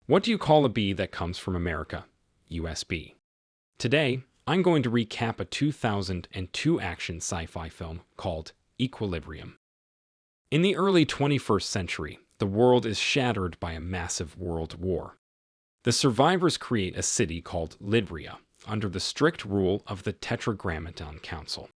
What do you call a bee that comes from America? USB. Today, I'm going to recap a 2002 action sci-fi film called Equilibrium. In the early 21st century, the world is shattered by a massive world war. The survivors create a city called Lydria under the strict rule of the Tetragrammaton Council.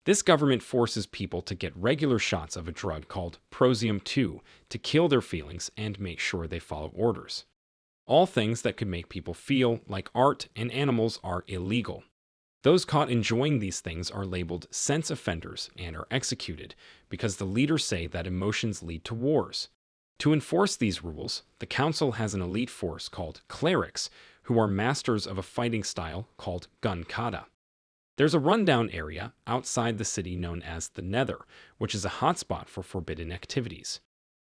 This government forces people to get regular shots of a drug called Prosium-2 to kill their feelings and make sure they follow orders. All things that could make people feel like art and animals are illegal. Those caught enjoying these things are labeled sense offenders and are executed because the leaders say that emotions lead to wars. To enforce these rules, the council has an elite force called clerics, who are masters of a fighting style called gun kata. There's a rundown area outside the city known as the Nether, which is a hotspot for forbidden activities.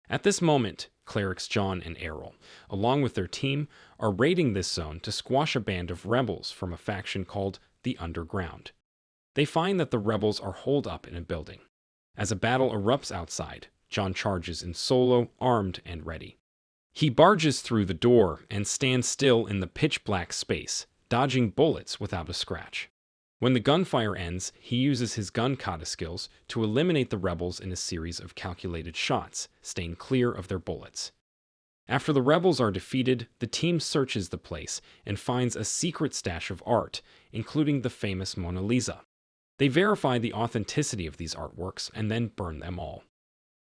At this moment, clerics John and Errol, along with their team, are raiding this zone to squash a band of rebels from a faction called the Underground. They find that the rebels are holed up in a building. As a battle erupts outside, John charges in solo, armed and ready. He barges through the door and stands still in the pitch-black space, dodging bullets without a scratch. When the gunfire ends, he uses his gun kata skills to eliminate the rebels in a series of calculated shots, staying clear of their bullets. After the rebels are defeated, the team searches the place and finds a secret stash of art, including the famous Mona Lisa. They verify the authenticity of these artworks and then burn them all.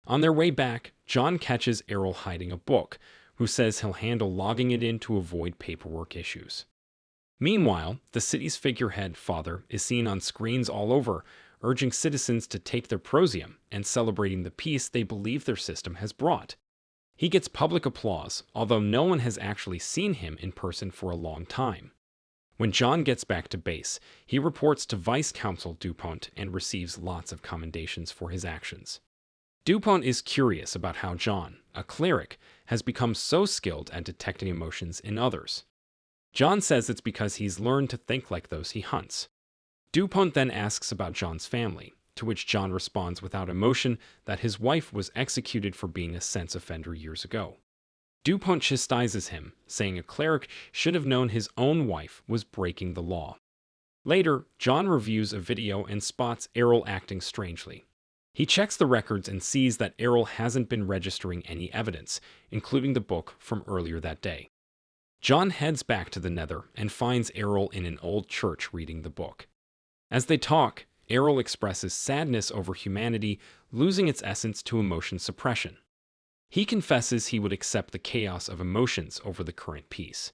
On their way back, John catches Errol hiding a book, who says he'll handle logging it in to avoid paperwork issues. Meanwhile, the city's figurehead father is seen on screens all over, urging citizens to take their prosium and celebrating the peace they believe their system has brought. He gets public applause, although no one has actually seen him in person for a long time. When John gets back to base, he reports to Vice Consul Dupont and receives lots of commendations for his actions. Dupont is curious about how John, a cleric, has become so skilled at detecting emotions in others. John says it's because he's learned to think like those he hunts. Dupont then asks about John's family, to which John responds without emotion that his wife was executed for being a sense offender years ago. Dupont chastises him, saying a cleric should have known his own wife was breaking the law. Later, John reviews a video and spots Errol acting strangely. He checks the records and sees that Errol hasn't been registering any evidence, including the book from earlier that day. John heads back to the Nether and finds Errol in an old church reading the book. As they talk, Errol expresses sadness over humanity losing its essence to emotion suppression. He confesses he would accept the chaos of emotions over the current peace.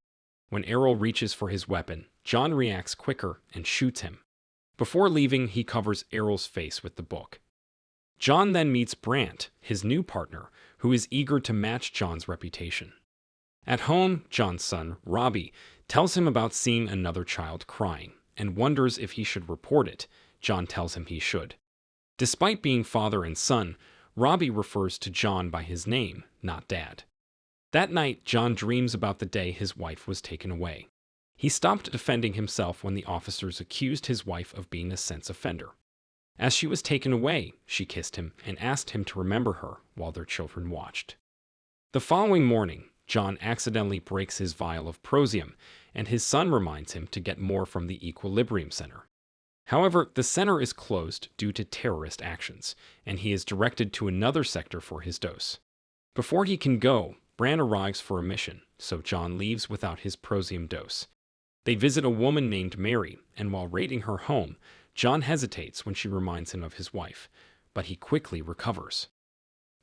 When Errol reaches for his weapon, John reacts quicker and shoots him. Before leaving, he covers Errol's face with the book. John then meets Brandt, his new partner, who is eager to match John's reputation. At home, John's son, Robbie, tells him about seeing another child crying and wonders if he should report it. John tells him he should. Despite being father and son, Robbie refers to John by his name, not Dad. That night, John dreams about the day his wife was taken away. He stopped defending himself when the officers accused his wife of being a sense offender. As she was taken away, she kissed him and asked him to remember her while their children watched. The following morning, John accidentally breaks his vial of prosium, and his son reminds him to get more from the Equilibrium Center. However, the center is closed due to terrorist actions, and he is directed to another sector for his dose. Before he can go, Brandt arrives for a mission, so John leaves without his prosium dose. They visit a woman named Mary, and while raiding her home, John hesitates when she reminds him of his wife, but he quickly recovers.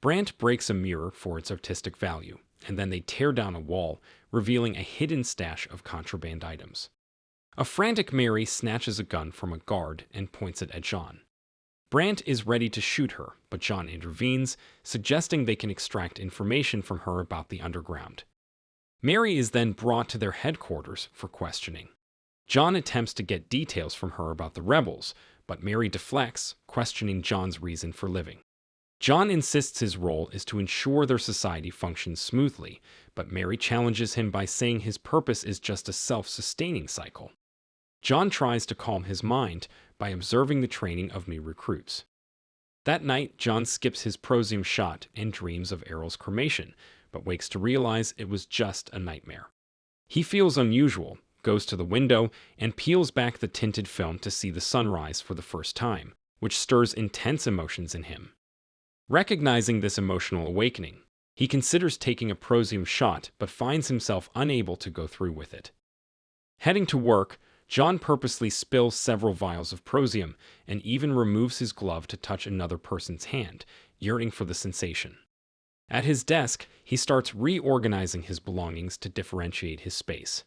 Brandt breaks a mirror for its artistic value, and then they tear down a wall, revealing a hidden stash of contraband items. A frantic Mary snatches a gun from a guard and points it at John. Brandt is ready to shoot her, but John intervenes, suggesting they can extract information from her about the underground. Mary is then brought to their headquarters for questioning. John attempts to get details from her about the rebels, but Mary deflects, questioning John's reason for living. John insists his role is to ensure their society functions smoothly, but Mary challenges him by saying his purpose is just a self-sustaining cycle. John tries to calm his mind by observing the training of new recruits. That night, John skips his prosium shot and dreams of Errol's cremation, but wakes to realize it was just a nightmare. He feels unusual, goes to the window, and peels back the tinted film to see the sunrise for the first time, which stirs intense emotions in him. Recognizing this emotional awakening, he considers taking a prosium shot but finds himself unable to go through with it. Heading to work, John purposely spills several vials of prosium and even removes his glove to touch another person's hand, yearning for the sensation. At his desk, he starts reorganizing his belongings to differentiate his space.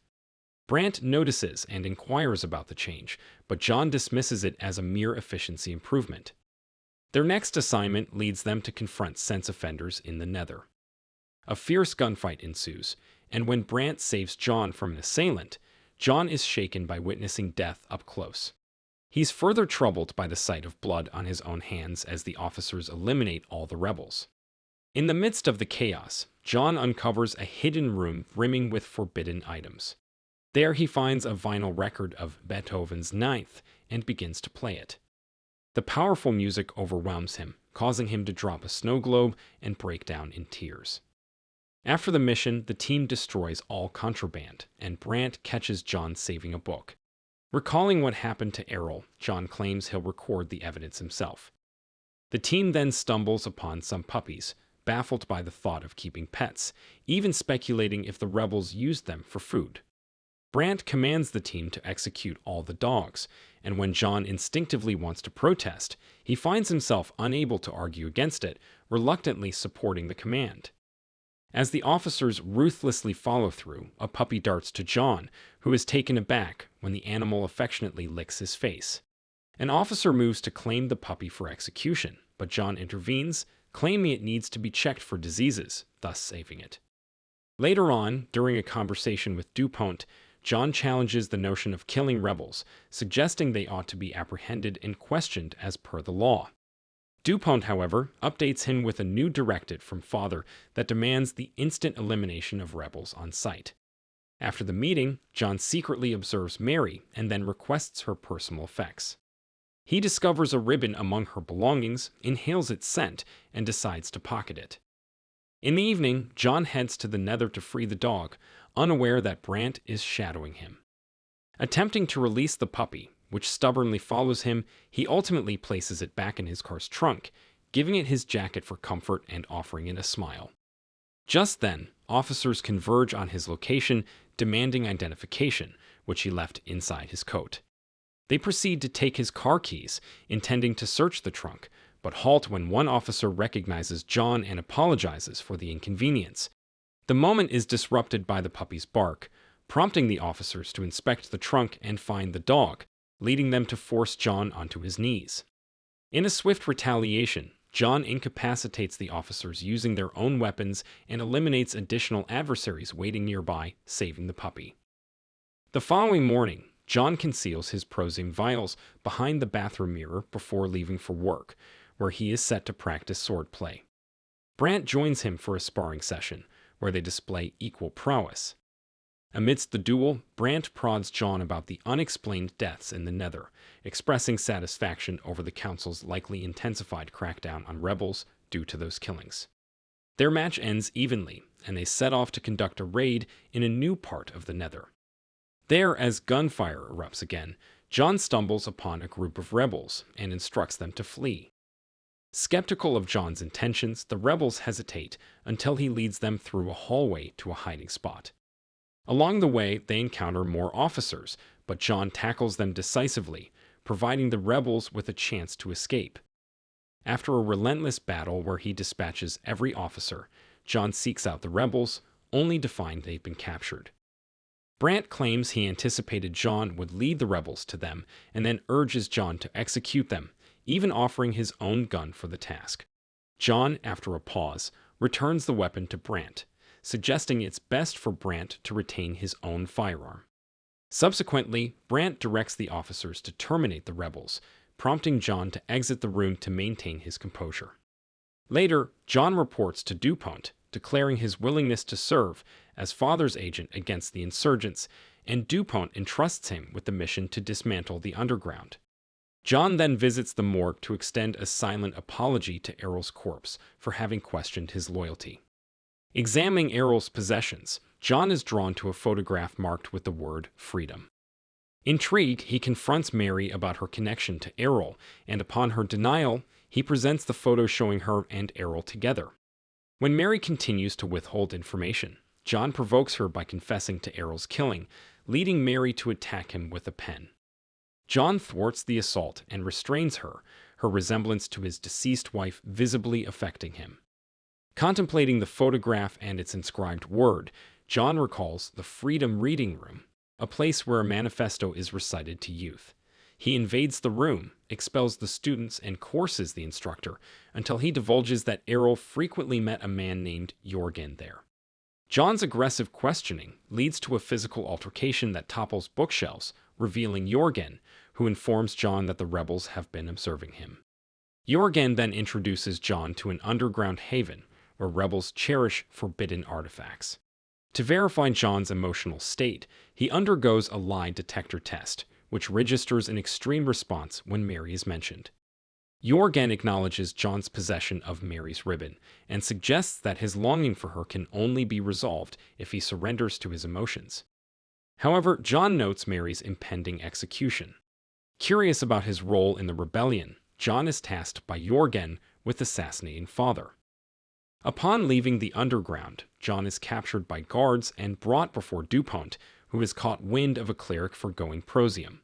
Brandt notices and inquires about the change, but John dismisses it as a mere efficiency improvement. Their next assignment leads them to confront sense offenders in the Nether. A fierce gunfight ensues, and when Brandt saves John from an assailant, John is shaken by witnessing death up close. He's further troubled by the sight of blood on his own hands as the officers eliminate all the rebels. In the midst of the chaos, John uncovers a hidden room brimming with forbidden items. There he finds a vinyl record of Beethoven's Ninth and begins to play it. The powerful music overwhelms him, causing him to drop a snow globe and break down in tears. After the mission, the team destroys all contraband, and Brandt catches John saving a book. Recalling what happened to Errol, John claims he'll record the evidence himself. The team then stumbles upon some puppies, baffled by the thought of keeping pets, even speculating if the rebels used them for food. Brandt commands the team to execute all the dogs, and when John instinctively wants to protest, he finds himself unable to argue against it, reluctantly supporting the command. As the officers ruthlessly follow through, a puppy darts to John, who is taken aback when the animal affectionately licks his face. An officer moves to claim the puppy for execution, but John intervenes, claiming it needs to be checked for diseases, thus saving it. Later on, during a conversation with Dupont, John challenges the notion of killing rebels, suggesting they ought to be apprehended and questioned as per the law. Dupont, however, updates him with a new directive from Father that demands the instant elimination of rebels on sight. After the meeting, John secretly observes Mary and then requests her personal effects. He discovers a ribbon among her belongings, inhales its scent, and decides to pocket it. In the evening, John heads to the Nether to free the dog, unaware that Brandt is shadowing him. Attempting to release the puppy, which stubbornly follows him, he ultimately places it back in his car's trunk, giving it his jacket for comfort and offering it a smile. Just then, officers converge on his location, demanding identification, which he left inside his coat. They proceed to take his car keys, intending to search the trunk, but halt when one officer recognizes John and apologizes for the inconvenience. The moment is disrupted by the puppy's bark, prompting the officers to inspect the trunk and find the dog, leading them to force John onto his knees. In a swift retaliation, John incapacitates the officers using their own weapons and eliminates additional adversaries waiting nearby, saving the puppy. The following morning, John conceals his prosium vials behind the bathroom mirror before leaving for work, where he is set to practice swordplay. Brandt joins him for a sparring session, where they display equal prowess. Amidst the duel, Brandt prods John about the unexplained deaths in the Nether, expressing satisfaction over the Council's likely intensified crackdown on rebels due to those killings. Their match ends evenly, and they set off to conduct a raid in a new part of the Nether. There, as gunfire erupts again, John stumbles upon a group of rebels and instructs them to flee. Skeptical of John's intentions, the rebels hesitate until he leads them through a hallway to a hiding spot. Along the way, they encounter more officers, but John tackles them decisively, providing the rebels with a chance to escape. After a relentless battle where he dispatches every officer, John seeks out the rebels, only to find they've been captured. Brandt claims he anticipated John would lead the rebels to them and then urges John to execute them, even offering his own gun for the task. John, after a pause, returns the weapon to Brandt, suggesting it's best for Brandt to retain his own firearm. Subsequently, Brandt directs the officers to terminate the rebels, prompting John to exit the room to maintain his composure. Later, John reports to Dupont, declaring his willingness to serve as Father's agent against the insurgents, and Dupont entrusts him with the mission to dismantle the underground. John then visits the morgue to extend a silent apology to Errol's corpse for having questioned his loyalty. Examining Errol's possessions, John is drawn to a photograph marked with the word freedom. Intrigued, he confronts Mary about her connection to Errol, and upon her denial, he presents the photo showing her and Errol together. When Mary continues to withhold information, John provokes her by confessing to Errol's killing, leading Mary to attack him with a pen. John thwarts the assault and restrains her, her resemblance to his deceased wife visibly affecting him. Contemplating the photograph and its inscribed word, John recalls the Freedom Reading Room, a place where a manifesto is recited to youth. He invades the room, expels the students, and courses the instructor until he divulges that Errol frequently met a man named Jurgen there. John's aggressive questioning leads to a physical altercation that topples bookshelves, revealing Jurgen, who informs John that the rebels have been observing him. Jurgen then introduces John to an underground haven where rebels cherish forbidden artifacts. To verify John's emotional state, he undergoes a lie detector test, which registers an extreme response when Mary is mentioned. Jurgen acknowledges John's possession of Mary's ribbon and suggests that his longing for her can only be resolved if he surrenders to his emotions. However, John notes Mary's impending execution. Curious about his role in the rebellion, John is tasked by Jurgen with assassinating father. Upon leaving the underground, John is captured by guards and brought before Dupont, who has caught wind of a cleric forgoing prosium.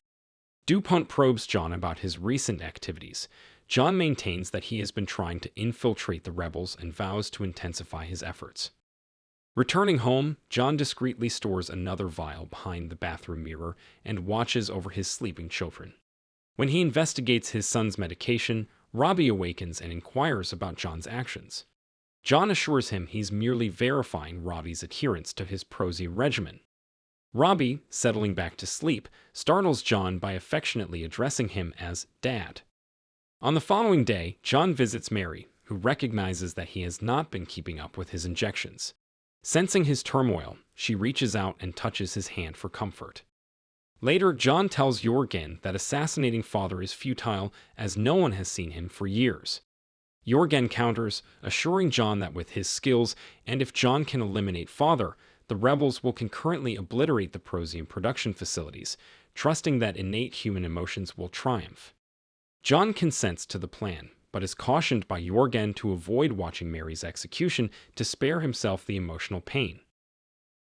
Dupont probes John about his recent activities. John maintains that he has been trying to infiltrate the rebels and vows to intensify his efforts. Returning home, John discreetly stores another vial behind the bathroom mirror and watches over his sleeping children. When he investigates his son's medication, Robbie awakens and inquires about John's actions. John assures him he's merely verifying Robbie's adherence to his prosium regimen. Robbie, settling back to sleep, startles John by affectionately addressing him as Dad. On the following day, John visits Mary, who recognizes that he has not been keeping up with his injections. Sensing his turmoil, she reaches out and touches his hand for comfort. Later, John tells Jurgen that assassinating father is futile as no one has seen him for years. Jurgen counters, assuring John that with his skills, and if John can eliminate father, the rebels will concurrently obliterate the prosium production facilities, trusting that innate human emotions will triumph. John consents to the plan, but is cautioned by Jurgen to avoid watching Mary's execution to spare himself the emotional pain.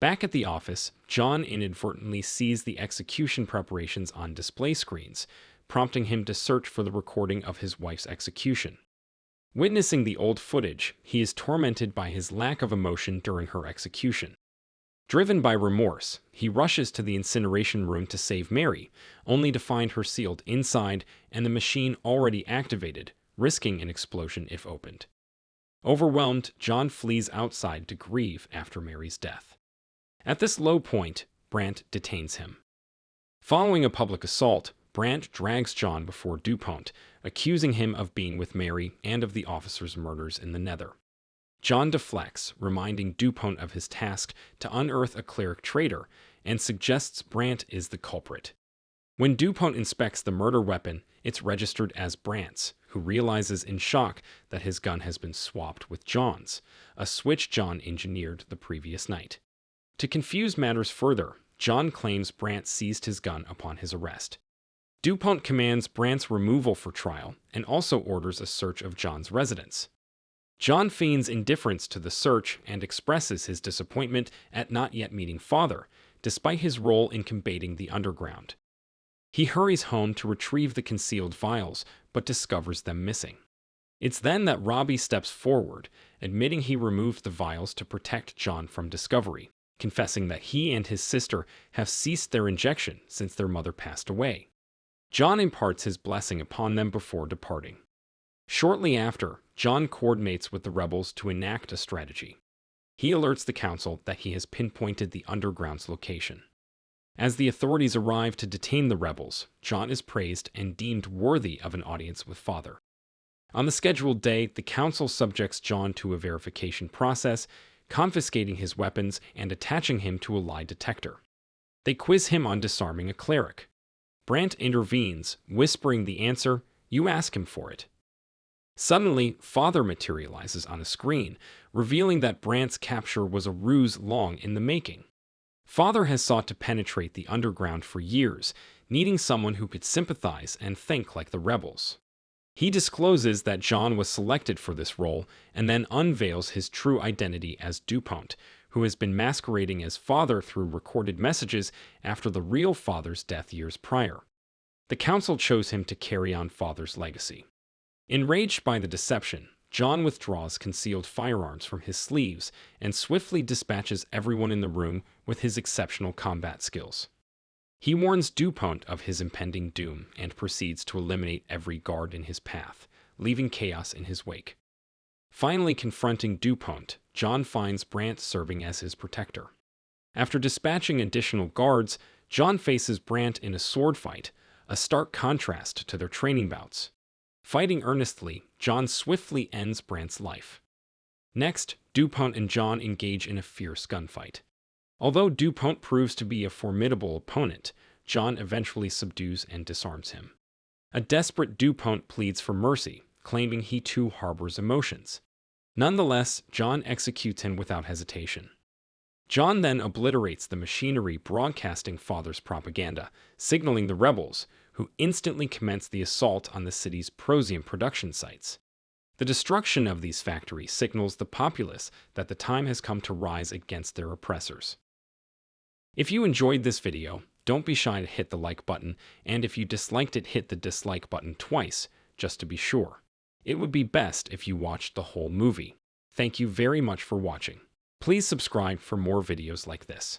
Back at the office, John inadvertently sees the execution preparations on display screens, prompting him to search for the recording of his wife's execution. Witnessing the old footage, he is tormented by his lack of emotion during her execution. Driven by remorse, he rushes to the incineration room to save Mary, only to find her sealed inside and the machine already activated, risking an explosion if opened. Overwhelmed, John flees outside to grieve after Mary's death. At this low point, Brandt detains him. Following a public assault, Brandt drags John before Dupont, accusing him of being with Mary and of the officer's murders in the Nether. John deflects, reminding Dupont of his task to unearth a cleric traitor, and suggests Brandt is the culprit. When Dupont inspects the murder weapon, it's registered as Brandt's, who realizes in shock that his gun has been swapped with John's, a switch John engineered the previous night. To confuse matters further, John claims Brandt seized his gun upon his arrest. Dupont commands Brandt's removal for trial and also orders a search of John's residence. John feigns indifference to the search and expresses his disappointment at not yet meeting father, despite his role in combating the underground. He hurries home to retrieve the concealed vials, but discovers them missing. It's then that Robbie steps forward, admitting he removed the vials to protect John from discovery, confessing that he and his sister have ceased their injection since their mother passed away. John imparts his blessing upon them before departing. Shortly after, John coordinates with the rebels to enact a strategy. He alerts the council that he has pinpointed the underground's location. As the authorities arrive to detain the rebels, John is praised and deemed worthy of an audience with father. On the scheduled day, the council subjects John to a verification process, confiscating his weapons and attaching him to a lie detector. They quiz him on disarming a cleric. Brandt intervenes, whispering the answer, "You ask him for it." Suddenly, Father materializes on a screen, revealing that Brandt's capture was a ruse long in the making. Father has sought to penetrate the underground for years, needing someone who could sympathize and think like the rebels. He discloses that John was selected for this role and then unveils his true identity as Dupont, who has been masquerading as Father through recorded messages after the real Father's death years prior. The council chose him to carry on Father's legacy. Enraged by the deception, John withdraws concealed firearms from his sleeves and swiftly dispatches everyone in the room with his exceptional combat skills. He warns Dupont of his impending doom and proceeds to eliminate every guard in his path, leaving chaos in his wake. Finally confronting Dupont, John finds Brandt serving as his protector. After dispatching additional guards, John faces Brandt in a sword fight, a stark contrast to their training bouts. Fighting earnestly, John swiftly ends Brandt's life. Next, Dupont and John engage in a fierce gunfight. Although Dupont proves to be a formidable opponent, John eventually subdues and disarms him. A desperate Dupont pleads for mercy, claiming he too harbors emotions. Nonetheless, John executes him without hesitation. John then obliterates the machinery broadcasting Father's propaganda, signaling the rebels, who instantly commence the assault on the city's Prosium production sites. The destruction of these factories signals the populace that the time has come to rise against their oppressors. If you enjoyed this video, don't be shy to hit the like button, and if you disliked it, hit the dislike button twice, just to be sure. It would be best if you watched the whole movie. Thank you very much for watching. Please subscribe for more videos like this.